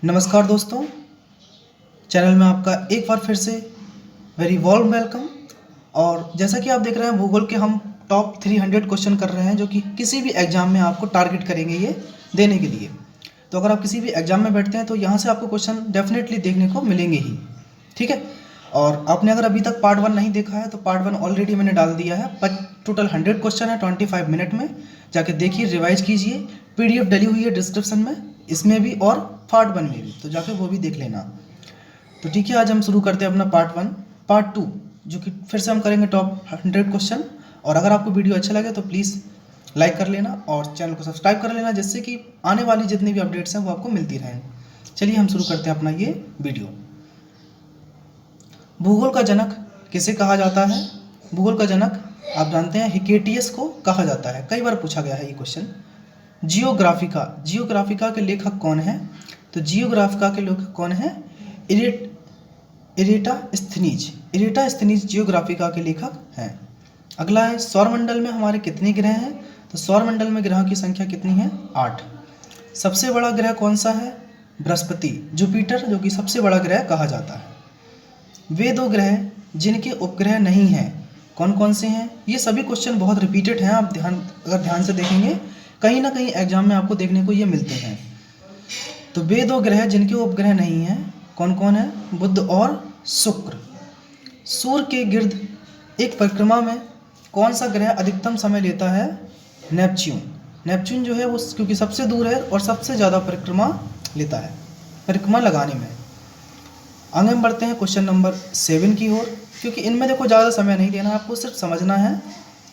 नमस्कार दोस्तों, चैनल में आपका एक बार फिर से वेरी वार्म वेलकम। और जैसा कि आप देख रहे हैं, भूगोल के हम टॉप 300 क्वेश्चन कर रहे हैं जो कि किसी भी एग्ज़ाम में आपको टारगेट करेंगे ये देने के लिए। तो अगर आप किसी भी एग्ज़ाम में बैठते हैं तो यहाँ से आपको क्वेश्चन डेफिनेटली देखने को मिलेंगे ही, ठीक है। और आपने अगर अभी तक पार्ट 1 नहीं देखा है तो पार्ट 1 ऑलरेडी मैंने डाल दिया है, पर टोटल 100 क्वेश्चन है 25 मिनट में। जाके देखिए, रिवाइज कीजिए। PDF डली हुई है डिस्क्रिप्शन में, इसमें भी और पार्ट 1 में भी, तो जाके वो भी देख लेना। तो ठीक है, आज हम शुरू करते हैं अपना पार्ट 1। पार्ट 2 जो कि फिर से हम करेंगे टॉप 100 क्वेश्चन। और अगर आपको वीडियो अच्छा लगे तो प्लीज़ लाइक कर लेना और चैनल को सब्सक्राइब कर लेना, जिससे कि आने वाली जितनी भी अपडेट्स हैं वो आपको मिलती रहें। चलिए हम शुरू करते हैं अपना ये वीडियो। भूगोल का जनक किसे कहा जाता है? भूगोल का जनक आप जानते हैं हिकेटियस को कहा जाता है। कई बार पूछा गया है ये क्वेश्चन। जियोग्राफिका के लेखक कौन है? तो जियोग्राफिका के लेखक कौन है? इरेटास्थनीज जियोग्राफिका के लेखक हैं। अगला है, सौरमंडल में हमारे कितने ग्रह हैं? तो सौरमंडल में ग्रहों की संख्या कितनी है? 8। सबसे बड़ा ग्रह कौन सा है? बृहस्पति, जुपिटर, जो कि सबसे बड़ा ग्रह कहा जाता है। वे 2 ग्रह जिनके उपग्रह नहीं हैं कौन कौन से हैं? ये सभी क्वेश्चन बहुत रिपीटेड हैं, आप अगर ध्यान से देखेंगे कहीं ना कहीं एग्जाम में आपको देखने को ये मिलते हैं। तो वे 2 ग्रह जिनके उपग्रह नहीं हैं कौन कौन है? बुध और शुक्र। सूर्य के गिर्द एक परिक्रमा में कौन सा ग्रह अधिकतम समय लेता है? नेपच्यून जो है वो क्योंकि सबसे दूर है और सबसे ज़्यादा परिक्रमा लेता है, परिक्रमा लगाने में। आगे हम बढ़ते हैं क्वेश्चन नंबर 7 की ओर, क्योंकि इनमें देखो ज़्यादा समय नहीं देना है, आपको सिर्फ समझना है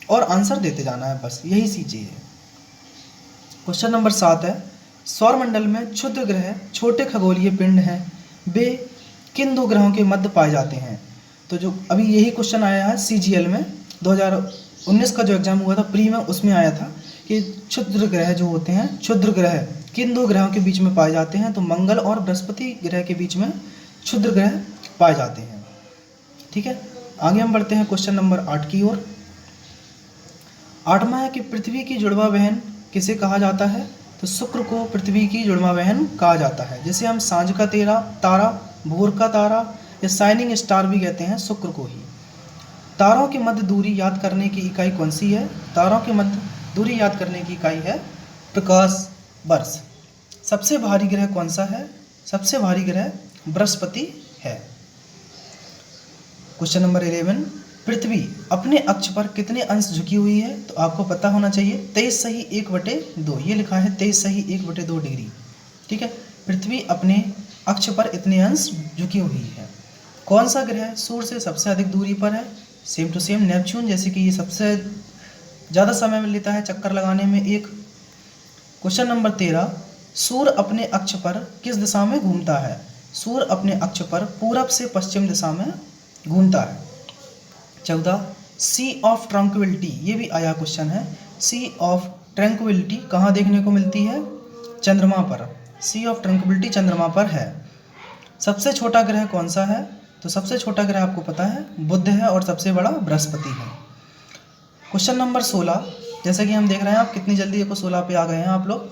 और आंसर देते जाना है, बस यही चीज़ें है। क्वेश्चन नंबर 7 है, सौरमंडल में क्षुद्र ग्रह छोटे खगोलीय पिंड हैं, वे किन 2 ग्रहों के मध्य पाए जाते हैं? तो जो अभी यही क्वेश्चन आया है CGL में 2019 का जो एग्जाम हुआ था प्री में, उसमें आया था कि क्षुद्र ग्रह जो होते हैं, क्षुद्र ग्रह किन 2 ग्रहों के बीच में पाए जाते हैं? तो मंगल और बृहस्पति ग्रह के बीच में क्षुद्र ग्रह पाए जाते हैं, ठीक है। आगे हम बढ़ते हैं क्वेश्चन नंबर 8 की ओर। 8वां है कि पृथ्वी की जुड़वा बहन किसे कहा जाता है? तो शुक्र को पृथ्वी की जुड़वा बहन कहा जाता है, जिसे हम सांझ का तारा, भोर का तारा या शाइनिंग स्टार भी कहते हैं शुक्र को ही। तारों की मध्य दूरी याद करने की इकाई कौन सी है? तारों की मध्य दूरी याद करने की इकाई है प्रकाश वर्ष। सबसे भारी ग्रह कौन सा है? सबसे भारी ग्रह बृहस्पति है। क्वेश्चन नंबर 11, पृथ्वी अपने अक्ष पर कितने अंश झुकी हुई है? तो आपको पता होना चाहिए 23 सही 1/2, ये लिखा है 23 सही 1/2 डिग्री, ठीक है। पृथ्वी अपने अक्ष पर इतने अंश झुकी हुई है। कौन सा ग्रह सूर्य से सबसे अधिक दूरी पर है? सेम टू सेम नेपच्यून, जैसे कि ये सबसे ज़्यादा समय में लेता है चक्कर लगाने में एक। क्वेश्चन नंबर 13, सूर्य अपने अक्ष पर किस दिशा में घूमता है? सूर्य अपने अक्ष पर पूरब से पश्चिम दिशा में घूमता है। 14, सी ऑफ ट्रंक्विलिटी, ये भी आया क्वेश्चन है। सी ऑफ ट्रंक्विलिटी कहाँ देखने को मिलती है? चंद्रमा पर। सी ऑफ ट्रंक्विलिटी चंद्रमा पर है। सबसे छोटा ग्रह कौन सा है? तो सबसे छोटा ग्रह आपको पता है बुध है और सबसे बड़ा बृहस्पति है। क्वेश्चन नंबर 16, जैसा कि हम देख रहे हैं, आप कितनी जल्दी 16 पे आ गए हैं आप लोग।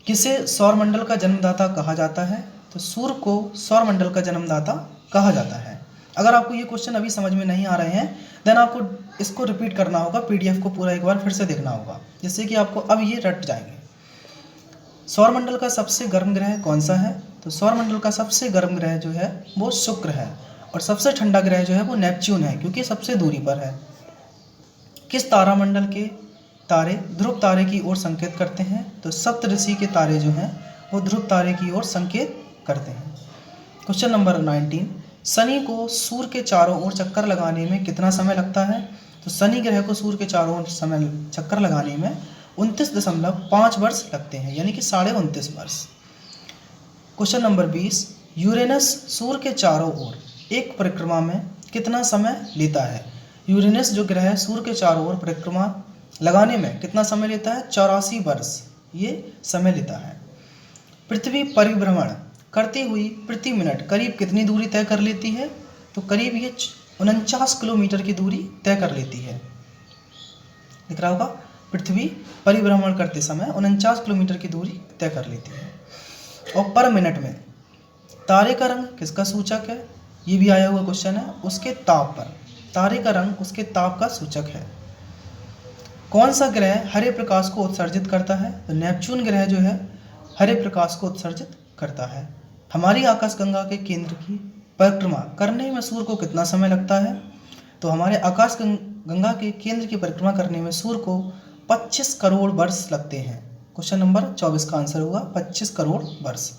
किसे सौरमंडल का जन्मदाता कहा जाता है? तो सूर्य को सौरमंडल का जन्मदाता कहा जाता है। अगर आपको ये क्वेश्चन अभी समझ में नहीं आ रहे हैं देन आपको इसको रिपीट करना होगा, PDF को पूरा एक बार फिर से देखना होगा, जिससे कि आपको अब ये रट जाएंगे। सौरमंडल का सबसे गर्म ग्रह कौन सा है? तो सौरमंडल का सबसे गर्म ग्रह जो है वो शुक्र है, और सबसे ठंडा ग्रह जो है वो नेपच्यून है, क्योंकि सबसे दूरी पर है। किस तारामंडल के तारे ध्रुव तारे की ओर संकेत करते हैं? तो सप्तऋषि के तारे जो हैं वो ध्रुव तारे की ओर संकेत करते हैं। क्वेश्चन नंबर 19, शनि को सूर्य के चारों ओर चक्कर लगाने में कितना समय लगता है? तो शनि ग्रह को सूर्य के चारों ओर समय चक्कर लगाने में 29.5 वर्ष लगते हैं, यानी कि 29.5 वर्ष। क्वेश्चन नंबर 20, यूरेनस सूर्य के चारों ओर एक परिक्रमा में कितना समय लेता है? यूरेनस जो ग्रह है सूर्य के चारों ओर परिक्रमा लगाने में कितना समय लेता है? 84 वर्ष ये समय लेता है। पृथ्वी परिभ्रमण करती हुई प्रति मिनट करीब कितनी दूरी तय कर लेती है? तो करीब ये 49 किलोमीटर की दूरी तय कर लेती है। दिख रहा होगा, पृथ्वी परिभ्रमण करते समय 49 किलोमीटर की दूरी तय कर लेती है। और पर मिनट में। तारे का रंग किसका सूचक है, ये भी आया हुआ क्वेश्चन है, उसके ताप पर। तारे का रंग उसके ताप का सूचक है। कौन सा ग्रह हरे प्रकाश को उत्सर्जित करता है, तो नेपच्यून ग्रह जो है हरे प्रकाश को उत्सर्जित करता है। हमारी आकाशगंगा के केंद्र की परिक्रमा करने में सूर्य को कितना समय लगता है, तो हमारे आकाशगंगा के केंद्र की परिक्रमा करने में सूर्य को 25 करोड़ वर्ष लगते हैं। क्वेश्चन नंबर 24 का आंसर होगा 25 करोड़ वर्ष।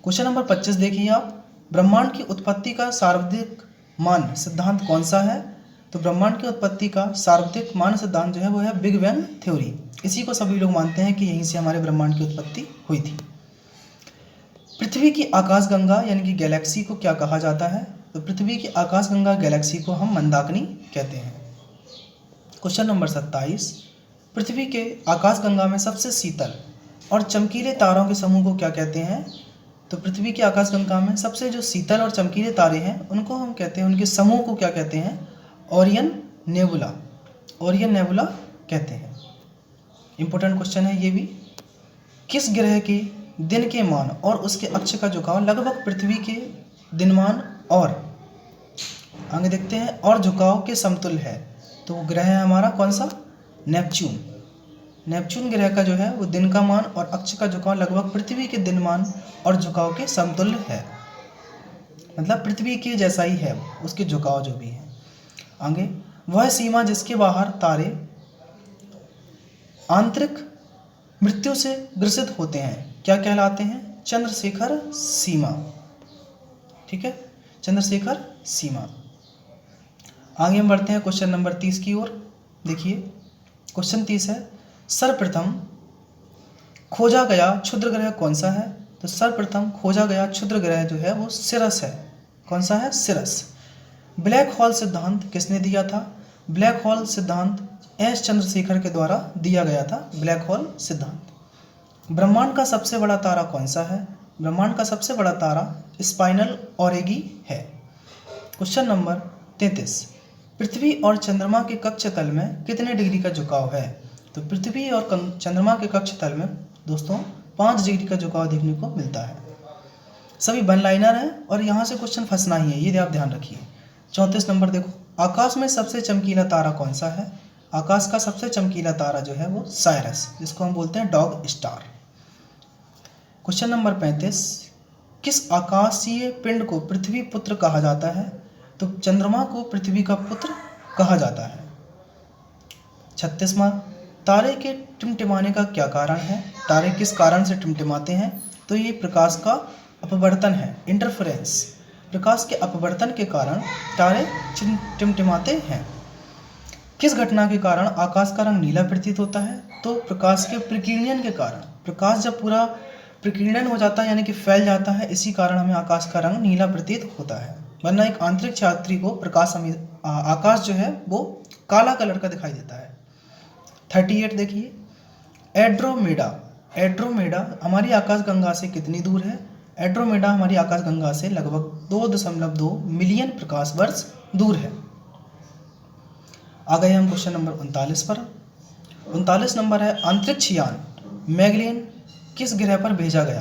क्वेश्चन नंबर 25 देखिए आप, ब्रह्मांड की उत्पत्ति का सार्वत्रिक मान सिद्धांत कौन सा है, तो ब्रह्मांड की उत्पत्ति का सार्वत्रिक मान सिद्धांत जो है वो है बिग बैंग थ्योरी। इसी को सभी लोग मानते हैं कि यहीं से हमारे ब्रह्मांड की उत्पत्ति हुई थी। पृथ्वी की आकाशगंगा यानी कि गैलेक्सी को क्या कहा जाता है, तो पृथ्वी की आकाशगंगा गैलेक्सी को हम मंदाकिनी कहते हैं। क्वेश्चन नंबर 27, पृथ्वी के आकाशगंगा में सबसे शीतल और चमकीले तारों के समूह को क्या कहते हैं, तो पृथ्वी की आकाशगंगा में सबसे जो शीतल और चमकीले तारे हैं उनको हम कहते हैं, उनके समूह को क्या कहते हैं, ओरियन नेबुला। ओरियन नेबुला कहते हैं। इंपॉर्टेंट क्वेश्चन है ये भी। किस ग्रह के दिन के मान और उसके अक्ष का झुकाव लगभग पृथ्वी के दिनमान और आगे देखते हैं और झुकाव के समतुल्य है, तो वो ग्रह है हमारा कौन सा, नेपच्यून। नेपच्यून ग्रह का जो है वो दिन का मान और अक्ष का झुकाव लगभग पृथ्वी के दिनमान और झुकाव के समतुल्य है, मतलब पृथ्वी के जैसा ही है उसके झुकाव जो भी है। आगे, वह सीमा जिसके बाहर तारे आंतरिक मृत्यु से ग्रसित होते हैं क्या कहलाते हैं, चंद्रशेखर सीमा। ठीक है, चंद्रशेखर सीमा। आगे हम बढ़ते हैं क्वेश्चन नंबर 30 की ओर। देखिए क्वेश्चन 30 है, सर्वप्रथम खोजा गया क्षुद्र ग्रह कौन सा है, तो सर्वप्रथम खोजा गया क्षुद्र ग्रह जो है वो सिरस है। कौन सा है, सिरस। ब्लैक होल सिद्धांत किसने दिया था, ब्लैक होल सिद्धांत एस चंद्रशेखर के द्वारा दिया गया था, ब्लैक होल सिद्धांत। ब्रह्मांड का सबसे बड़ा तारा कौन सा है, ब्रह्मांड का सबसे बड़ा तारा स्पाइनल ऑरेगी है। क्वेश्चन नंबर 33, पृथ्वी और चंद्रमा के कक्ष तल में कितने डिग्री का झुकाव है, तो पृथ्वी और चंद्रमा के कक्ष तल में दोस्तों 5 डिग्री का झुकाव देखने को मिलता है। सभी वन लाइनर हैं और यहाँ से क्वेश्चन फंसना ही है, ये आप ध्यान रखिए। 34 नंबर देखो, आकाश में सबसे चमकीला तारा कौन सा है, आकाश का सबसे चमकीला तारा जो है वो साइरस, जिसको हम बोलते हैं डॉग स्टार। क्वेश्चन नंबर 35, किस आकाशीय पिंड को पृथ्वी पुत्र कहा जाता है, तो चंद्रमा को पृथ्वी का पुत्र कहा जाता है। 36वां, तारे के टिमटिमाने का क्या कारण है, तारे किस कारण से टिमटिमाते हैं, तो ये प्रकाश का अपवर्तन है, इंटरफेरेंस। प्रकाश के अपवर्तन के कारण तारे टिमटिमाते हैं। किस घटना के कारण आकाश का रंग नीला प्रतीत होता है, तो प्रकाश के प्रकीर्णन के कारण। प्रकाश जब पूरा प्रकीर्णन हो जाता है यानी कि फैल जाता है, इसी कारण हमें आकाश का रंग नीला प्रतीत होता है, वरना एक आंतरिक छात्री को आकाश जो है वो काला कलर का दिखाई देता है। 38 देखिए, एड्रोमेडा। एड्रोमेडा हमारी आकाशगंगा से कितनी दूर है, एड्रोमेडा हमारी आकाशगंगा से लगभग 2.2 मिलियन प्रकाश वर्ष दूर है। आ गए हम क्वेश्चन नंबर 39 पर। 39 नंबर है, अंतरिक्ष यान मैगेलियन किस ग्रह पर भेजा गया,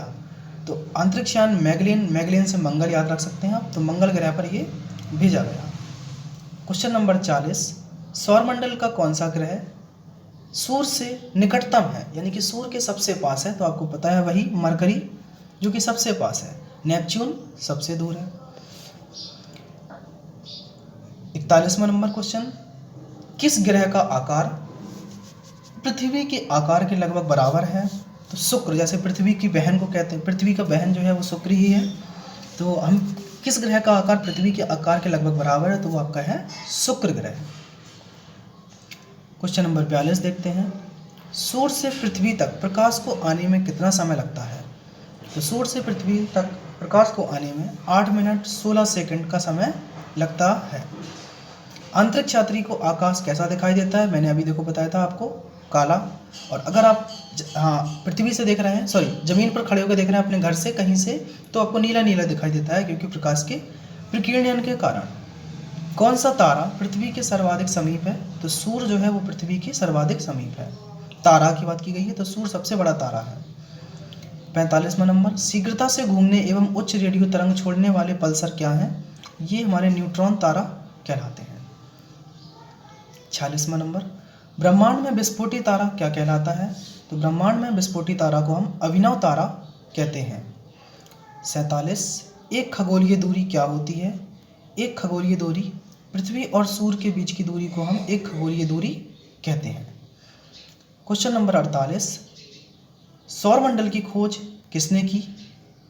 तो अंतरिक्ष यान मैगेलियन से मंगल याद रख सकते हैं आप, तो मंगल ग्रह पर ये भेजा गया। क्वेश्चन नंबर 40, सौरमंडल का कौन सा ग्रह सूर्य से निकटतम है, यानी कि सूर्य के सबसे पास है, तो आपको पता है वही मरकरी जो कि सबसे पास है, नेपच्यून सबसे दूर है। 41वां नंबर क्वेश्चन, किस ग्रह का आकार पृथ्वी के आकार के लगभग बराबर है, तो शुक्र, जैसे पृथ्वी की बहन को कहते हैं, पृथ्वी का बहन जो है वो शुक्र ही है, तो हम किस ग्रह का आकार पृथ्वी के आकार के लगभग बराबर है, तो वो आपका है शुक्र ग्रह। क्वेश्चन नंबर 42 देखते हैं, सूर्य से पृथ्वी तक प्रकाश को आने में कितना समय लगता है, तो सूर्य से पृथ्वी तक प्रकाश को आने में 8 मिनट 16 सेकंड का समय लगता है। अंतरिक्ष यात्री को आकाश कैसा दिखाई देता है, मैंने अभी देखो बताया था आपको, काला। और अगर आप पृथ्वी से देख रहे हैं, सॉरी जमीन पर खड़े होकर देख रहे हैं अपने घर से कहीं से, तो आपको नीला नीला दिखाई देता है, क्योंकि प्रकाश के प्रकीर्णन के कारण। कौन सा तारा पृथ्वी के सर्वाधिक समीप है, तो सूर्य जो है वो पृथ्वी के सर्वाधिक समीप है। तारा की बात की गई है तो सूर्य सबसे बड़ा तारा है। 45वां नंबर, शीघ्रता से घूमने एवं उच्च रेडियो तरंग छोड़ने वाले पल्सर क्या हैं? ये हमारे न्यूट्रॉन तारा कहलाते हैं। 46वां नंबर, ब्रह्मांड में विस्फोटी तारा क्या कहलाता है? तो ब्रह्मांड में विस्फोटी तारा को हम अभिनव तारा कहते हैं। 47, एक खगोलीय दूरी क्या होती है? एक खगोलीय दूरी, पृथ्वी और सूर्य के बीच की दूरी को हम एक खगोलीय दूरी कहते हैं। क्वेश्चन नंबर 48, सौरमंडल की खोज किसने की?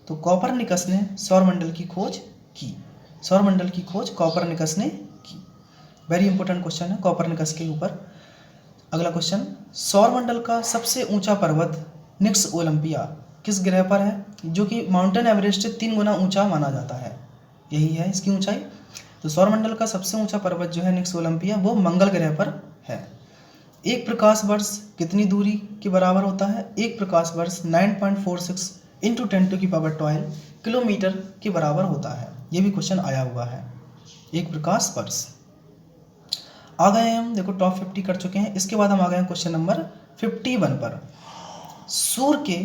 तो कोपरनिकस ने सौरमंडल की खोज की। सौरमंडल की खोज कोपरनिकस ने की। वेरी इंपॉर्टेंट क्वेश्चन है कोपरनिकस के ऊपर। अगला क्वेश्चन, सौरमंडल का सबसे ऊंचा पर्वत निक्स ओलंपिया किस ग्रह पर है? जो कि माउंटेन एवरेस्ट से 3 गुना ऊंचा माना जाता है। यही है इसकी ऊंचाई। तो सौरमंडल का सबसे ऊंचा पर्वत जो है निक्स ओलंपिया, वो मंगल ग्रह पर है। एक प्रकाश वर्ष कितनी दूरी के बराबर होता है? एक प्रकाश वर्ष 9.46 × 10⁻12 किलोमीटर के बराबर होता है। ये भी क्वेश्चन आया हुआ है। एक प्रकाश वर्ष। आ गए हैं हम, देखो टॉप 50 कर चुके हैं। इसके बाद हम आ गए हैं क्वेश्चन नंबर 51 पर। सूर्य के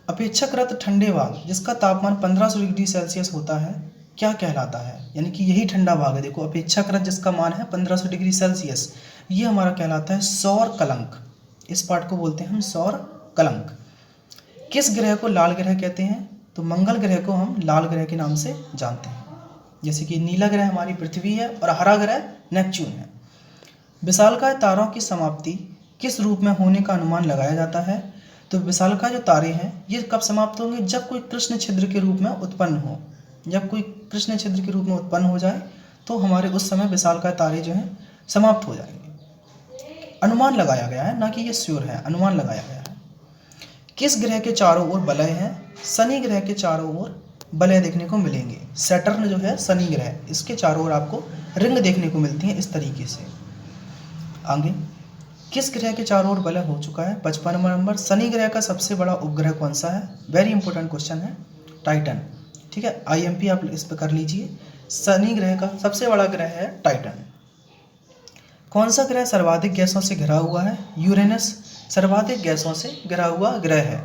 अपेक्षाकृत ठंडे भाग जिसका तापमान 1500 डिग्री सेल्सियस होता है क्या कहलाता है? यानी कि यही ठंडा भाग है। देखो अपेक्षाकृत जिसका मान है 1500 डिग्री सेल्सियस, ये हमारा कहलाता है सौर कलंक। इस पार्ट को बोलते हैं हम सौर कलंक। किस ग्रह को लाल ग्रह कहते हैं? तो मंगल ग्रह को हम लाल ग्रह के नाम से जानते हैं। जैसे कि नीला ग्रह हमारी पृथ्वी है और हरा ग्रह नेपच्यून है। विशालकाय तारों की समाप्ति किस रूप में होने का अनुमान लगाया जाता है? तो विशालकाय जो तारे हैं ये कब समाप्त होंगे? जब कोई कृष्ण छिद्र के रूप में उत्पन्न हो। जब कोई कृष्ण छिद्र के रूप में उत्पन्न हो जाए तो हमारे उस समय विशालकाय तारे जो हैं समाप्त हो जाएंगे। अनुमान लगाया गया है, ना कि ये श्योर है, अनुमान लगाया गया है। किस ग्रह के चारों ओर वलय हैं? शनि ग्रह के चारों ओर वलय देखने को मिलेंगे। सैटर्न जो है शनि ग्रह, इसके चारों ओर आपको रिंग देखने को मिलती है इस तरीके से। आगे, किस ग्रह के चारों ओर वलय हो चुका है? 55वां नंबर, शनि ग्रह का सबसे बड़ा उपग्रह कौन सा है? वेरी इंपॉर्टेंट क्वेश्चन है, टाइटन। ठीक है, IMP आप इस पर कर लीजिए। शनि ग्रह का सबसे बड़ा ग्रह है टाइटन। कौन सा ग्रह सर्वाधिक गैसों से घिरा हुआ है? यूरेनस सर्वाधिक गैसों से घिरा हुआ ग्रह है।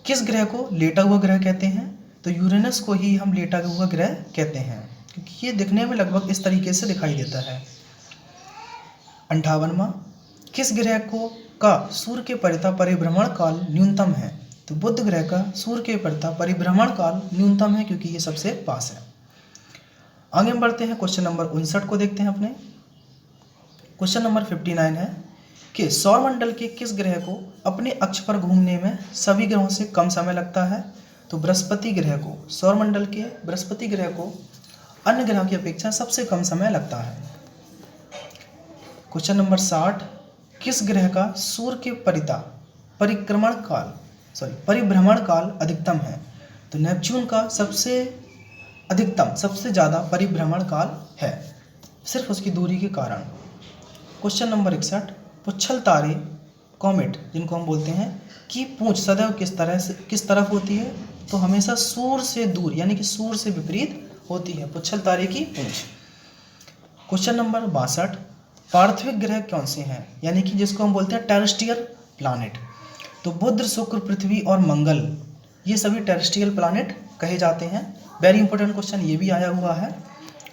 किस ग्रह को लेटा हुआ ग्रह कहते हैं? तो यूरेनस को ही हम लेटा हुआ ग्रह कहते हैं, क्योंकि ये दिखने में लगभग इस तरीके से दिखाई देता है। 58वां, किस ग्रह को का सूर्य के परिता परिभ्रमण काल न्यूनतम है? तो बुध ग्रह का सूर्य के परिता परिभ्रमण काल न्यूनतम है, क्योंकि ये सबसे पास है। आगे हम बढ़ते हैं, क्वेश्चन नंबर 59 को देखते हैं अपने। क्वेश्चन नंबर 59 है कि सौरमंडल के किस ग्रह को अपने अक्ष पर घूमने में सभी ग्रहों से कम समय लगता है? तो बृहस्पति ग्रह को, सौरमंडल के बृहस्पति ग्रह को अन्य ग्रह की अपेक्षा सबसे कम समय लगता है। क्वेश्चन नंबर 60, किस ग्रह का सूर्य के परिता परिभ्रमण काल अधिकतम है? तो नेपच्यून का सबसे अधिकतम, सबसे ज़्यादा परिभ्रमण काल है, सिर्फ उसकी दूरी के कारण। क्वेश्चन नंबर 61, पुच्छल तारे कॉमेट जिनको हम बोलते हैं कि पूंछ सदैव किस तरफ होती है? तो हमेशा सूर्य से दूर, यानी कि सूर्य से विपरीत होती है पुच्छल तारे की पूंछ। क्वेश्चन नंबर 62, पार्थिव ग्रह कौन से हैं? यानी कि जिसको हम बोलते हैं टेरेस्ट्रियल प्लैनेट। तो बुध, शुक्र, पृथ्वी और मंगल, ये सभी टेरेस्ट्रियल प्लैनेट कहे जाते हैं। वेरी इंपॉर्टेंट क्वेश्चन ये भी आया हुआ है।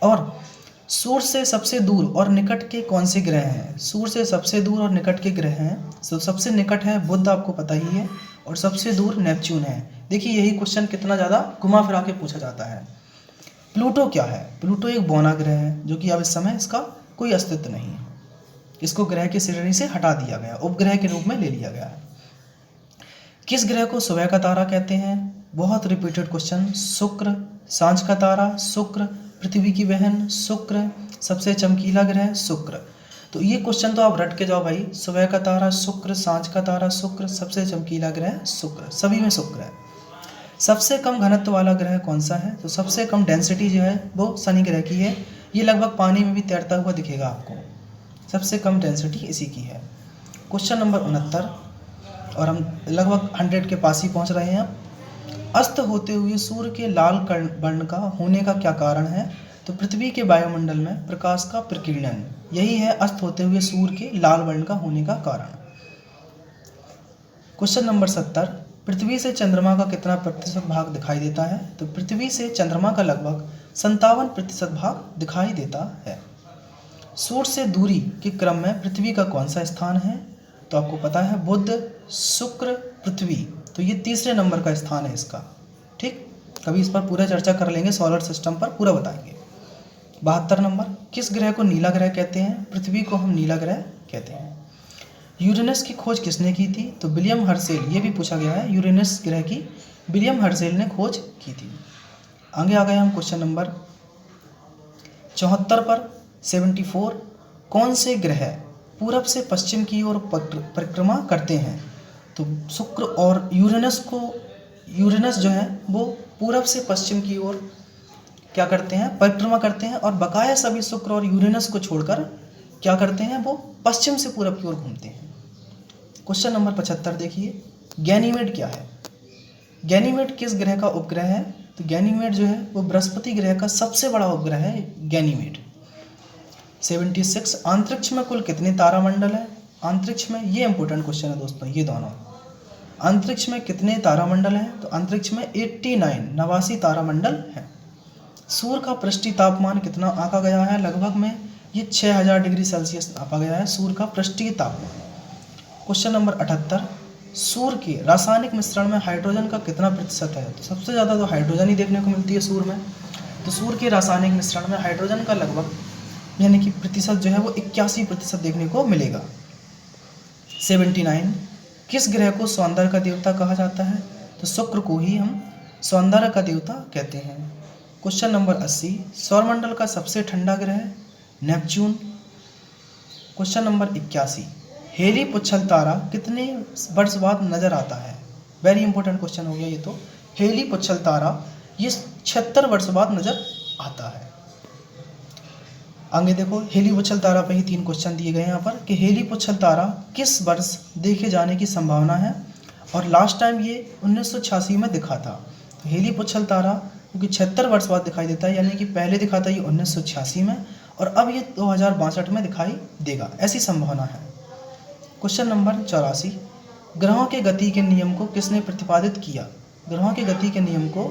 और सूर्य से सबसे दूर और निकट के कौन से ग्रह हैं? सूर्य से सबसे दूर और निकट के ग्रह हैं, तो सबसे निकट है बुध, आपको पता ही है, और सबसे दूर नेपच्यून है। देखिए यही क्वेश्चन कितना ज़्यादा घुमा फिरा के पूछा जाता है। प्लूटो क्या है? प्लूटो एक बौना ग्रह है, जो कि अब इस समय इसका कोई अस्तित्व नहीं है। इसको ग्रह की श्रेणी से हटा दिया गया, उपग्रह के रूप में ले लिया गया है। किस ग्रह को सुबह का तारा कहते हैं? बहुत रिपीटेड क्वेश्चन। शुक्र, सांझ का तारा शुक्र, पृथ्वी की बहन शुक्र, सबसे चमकीला ग्रह शुक्र। तो ये क्वेश्चन तो आप रट के जाओ भाई, सुबह का तारा शुक्र, सांझ का तारा शुक्र, सबसे चमकीला ग्रह शुक्र, सभी में शुक्र है। सबसे कम घनत्व वाला ग्रह कौन सा है? तो सबसे कम डेंसिटी जो है वो शनि ग्रह की है। ये लगभग पानी में भी तैरता हुआ दिखेगा आपको, सबसे कम डेंसिटी इसी की है। क्वेश्चन नंबर 69, और हम लगभग 100 के पास ही पहुंच रहे हैं अब। अस्त होते हुए सूर्य के लाल वर्ण का होने का क्या कारण है? तो पृथ्वी के वायुमंडल में प्रकाश का प्रकीर्णन, यही है अस्त होते हुए सूर्य के लाल वर्ण का होने का कारण। क्वेश्चन नंबर 70, पृथ्वी से चंद्रमा का कितना प्रतिशत भाग दिखाई देता है? तो पृथ्वी से चंद्रमा का लगभग 57% भाग दिखाई देता है। सूर्य से दूरी के क्रम में पृथ्वी का कौन सा स्थान है? तो आपको पता है बुध, शुक्र, पृथ्वी, तो ये तीसरे नंबर का स्थान है इसका। ठीक, कभी इस पर पूरा चर्चा कर लेंगे, सोलर सिस्टम पर पूरा बताएंगे। 72 नंबर, किस ग्रह को नीला ग्रह कहते हैं? पृथ्वी को हम नीला ग्रह कहते हैं। यूरेनस की खोज किसने की थी? तो विलियम हर्शेल, ये भी पूछा गया है, यूरेनस ग्रह की विलियम हर्शेल ने खोज की थी। आगे आ गए हम क्वेश्चन नंबर 74 पर। 74, कौन से ग्रह पूरब से पश्चिम की ओर परिक्रमा करते हैं? तो शुक्र और यूरेनस जो है वो पूरब से पश्चिम की ओर क्या करते हैं? परिक्रमा करते हैं, और बकाया सभी शुक्र और यूरेनस को छोड़कर क्या करते हैं? वो पश्चिम से पूरब की ओर घूमते हैं। क्वेश्चन नंबर 75 देखिए, गैनीमेड क्या है? गैनीमेड किस ग्रह का उपग्रह है? तो गैनीमेड जो है वो बृहस्पति ग्रह का सबसे बड़ा उपग्रह है गैनीमेड। 76, अंतरिक्ष में कुल कितने तारामंडल है? अंतरिक्ष में, ये इंपॉर्टेंट क्वेश्चन है दोस्तों, ये दोनों, अंतरिक्ष में कितने तारामंडल हैं? तो अंतरिक्ष में 89 तारामंडल हैं। सूर्य का पृष्ठीय तापमान कितना आंका गया है? लगभग में ये 6000 डिग्री सेल्सियस आंका गया है सूर्य का पृष्ठीय तापमान। क्वेश्चन नंबर 78, सूर्य के रासायनिक मिश्रण में हाइड्रोजन का कितना प्रतिशत है? तो सबसे ज़्यादा तो हाइड्रोजन ही देखने को मिलती है सूर्य में, तो सूर्य के रासायनिक मिश्रण में हाइड्रोजन का लगभग यानी कि प्रतिशत जो है वो 81% देखने को मिलेगा। 79, किस ग्रह को सौंदर्य का देवता कहा जाता है? तो शुक्र को ही हम सौंदर्य का देवता कहते हैं। क्वेश्चन नंबर 80, सौरमंडल का सबसे ठंडा ग्रह नेपच्यून। क्वेश्चन नंबर 81, हेली पुच्छल तारा कितने वर्ष बाद नजर आता है? वेरी इंपॉर्टेंट क्वेश्चन हो गया ये तो। हेली पुच्छल तारा ये 76 वर्ष बाद नजर आता है। आगे देखो, हेली पुच्छल तारा पर ही 3 क्वेश्चन दिए गए हैं यहाँ पर कि हेली पुच्छल तारा किस वर्ष देखे जाने की संभावना है, और लास्ट टाइम ये 1986 में दिखा था। तो हेली पुच्छल तारा क्योंकि 76 वर्ष बाद दिखाई देता है, यानी कि पहले दिखा था ये 1986 में, और अब ये 2062 में दिखाई देगा, ऐसी संभावना है। क्वेश्चन नंबर 84, ग्रहों के गति के नियम को किसने प्रतिपादित किया? ग्रहों के गति के नियम को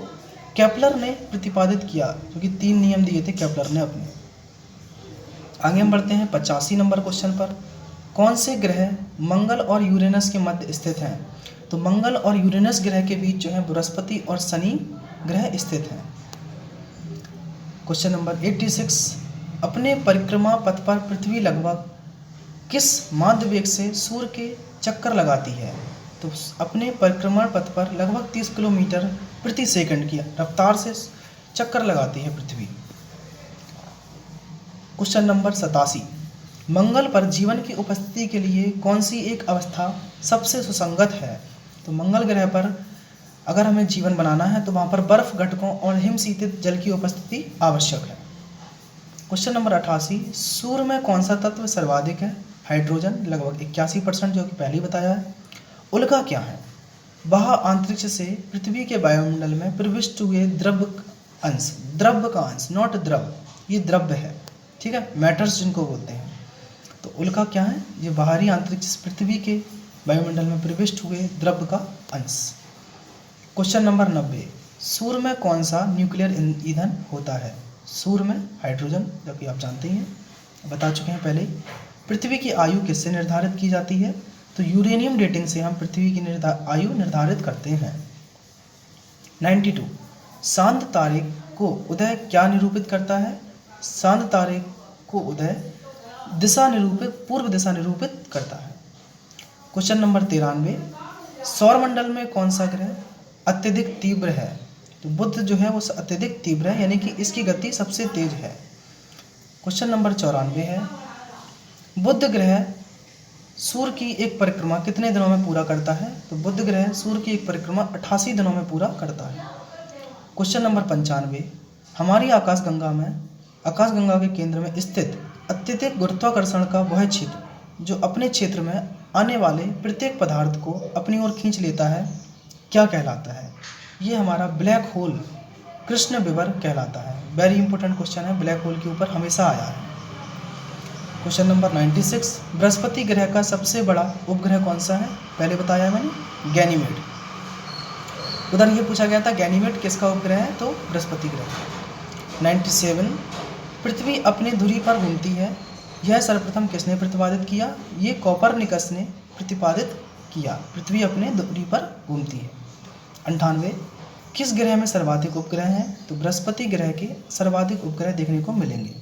केपलर ने प्रतिपादित किया, क्योंकि 3 नियम दिए थे केपलर ने अपने। आगे हम बढ़ते हैं 85 नंबर क्वेश्चन पर। कौन से ग्रह मंगल और यूरेनस के मध्य स्थित हैं? तो मंगल और यूरेनस ग्रह के बीच जो है बृहस्पति और शनि ग्रह स्थित हैं। क्वेश्चन नंबर 86, अपने परिक्रमा पथ पर पृथ्वी लगभग किस माध्य वेग से सूर्य के चक्कर लगाती है? तो अपने परिक्रमण पथ पर लगभग 30 किलोमीटर प्रति सेकंड की रफ्तार से चक्कर लगाती है पृथ्वी। क्वेश्चन नंबर 87, मंगल पर जीवन की उपस्थिति के लिए कौन सी एक अवस्था सबसे सुसंगत है? तो मंगल ग्रह पर अगर हमें जीवन बनाना है तो वहाँ पर बर्फ घटकों और हिमशीतित जल की उपस्थिति आवश्यक है। क्वेश्चन नंबर 88, सूर्य में कौन सा तत्व सर्वाधिक है? हाइड्रोजन, लगभग 81%, जो कि पहले ही बताया है। उल्का क्या है? वह अंतरिक्ष से पृथ्वी के वायुमंडल में प्रविष्ट हुए द्रव्य का अंश, नॉट द्रव, ये द्रव्य है, ठीक है, मैटर्स जिनको बोलते हैं। तो उल्का क्या है? ये बाहरी अंतरिक्ष से पृथ्वी के वायुमंडल में प्रविष्ट हुए द्रव्य का अंश। क्वेश्चन नंबर 90, सूर्य में कौन सा न्यूक्लियर ईंधन होता है? सूर्य में हाइड्रोजन, जो कि आप जानते ही हैं, बता चुके हैं पहले। पृथ्वी की आयु किससे निर्धारित की जाती है? तो यूरेनियम डेटिंग से हम पृथ्वी की आयु निर्धारित करते हैं। 92, शांत तारे को उदय क्या निरूपित करता है? शांत तारे को उदय पूर्व दिशा निरूपित करता है। क्वेश्चन नंबर 93, सौरमंडल में कौन सा ग्रह अत्यधिक तीव्र है? तो बुध जो है वो अत्यधिक तीव्र है, यानी कि इसकी गति सबसे तेज है। क्वेश्चन नंबर 94 है, बुध ग्रह सूर्य की एक परिक्रमा कितने दिनों में पूरा करता है? तो बुध ग्रह सूर्य की एक परिक्रमा 88 दिनों में पूरा करता है। क्वेश्चन नंबर 95, हमारी आकाशगंगा के केंद्र में स्थित अत्यधिक गुरुत्वाकर्षण का वह क्षेत्र जो अपने क्षेत्र में आने वाले प्रत्येक पदार्थ को अपनी ओर खींच लेता है, क्या कहलाता है? ये हमारा ब्लैक होल, कृष्ण विवर कहलाता है। वेरी इंपॉर्टेंट क्वेश्चन है, ब्लैक होल के ऊपर हमेशा आया है। क्वेश्चन नंबर 96, बृहस्पति ग्रह का सबसे बड़ा उपग्रह कौन सा है? पहले बताया मैंने, गैनीमेड। उधर ये पूछा गया था गैनीमेड किसका उपग्रह है, तो बृहस्पति ग्रह। 97, पृथ्वी अपनी धुरी पर घूमती है, यह सर्वप्रथम किसने प्रतिपादित किया, ये कोपरनिकस ने प्रतिपादित किया, पृथ्वी अपने धुरी पर घूमती है। 98, किस ग्रह में सर्वाधिक उपग्रह हैं, तो बृहस्पति ग्रह के सर्वाधिक उपग्रह देखने को मिलेंगे।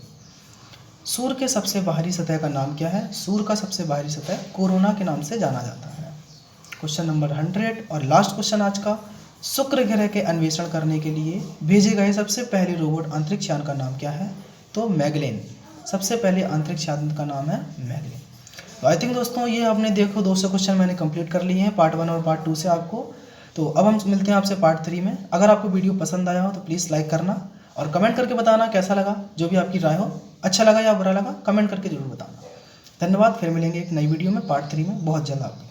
सूर्य के सबसे बाहरी सतह का नाम क्या है, सूर्य का सबसे बाहरी सतह कोरोना के नाम से जाना जाता है। क्वेश्चन नंबर 100 और लास्ट क्वेश्चन आज का, शुक्र ग्रह के अन्वेषण करने के लिए भेजे गए सबसे पहले रोबोट अंतरिक्ष यान का नाम क्या है, तो मैगलेन। सबसे पहले अंतरिक्ष यान का नाम है मैगलेन। तो आई थिंक दोस्तों ये आपने देखो 200 क्वेश्चन मैंने कंप्लीट कर लिए हैं पार्ट 1 और पार्ट 2 से आपको। तो अब हम मिलते हैं आपसे पार्ट 3 में। अगर आपको वीडियो पसंद आया हो तो प्लीज़ लाइक करना और कमेंट करके बताना कैसा लगा, जो भी आपकी राय हो, अच्छा लगा या बुरा लगा कमेंट करके जरूर बताना। धन्यवाद, फिर मिलेंगे एक नई वीडियो में पार्ट 3 में बहुत जल्द आपको।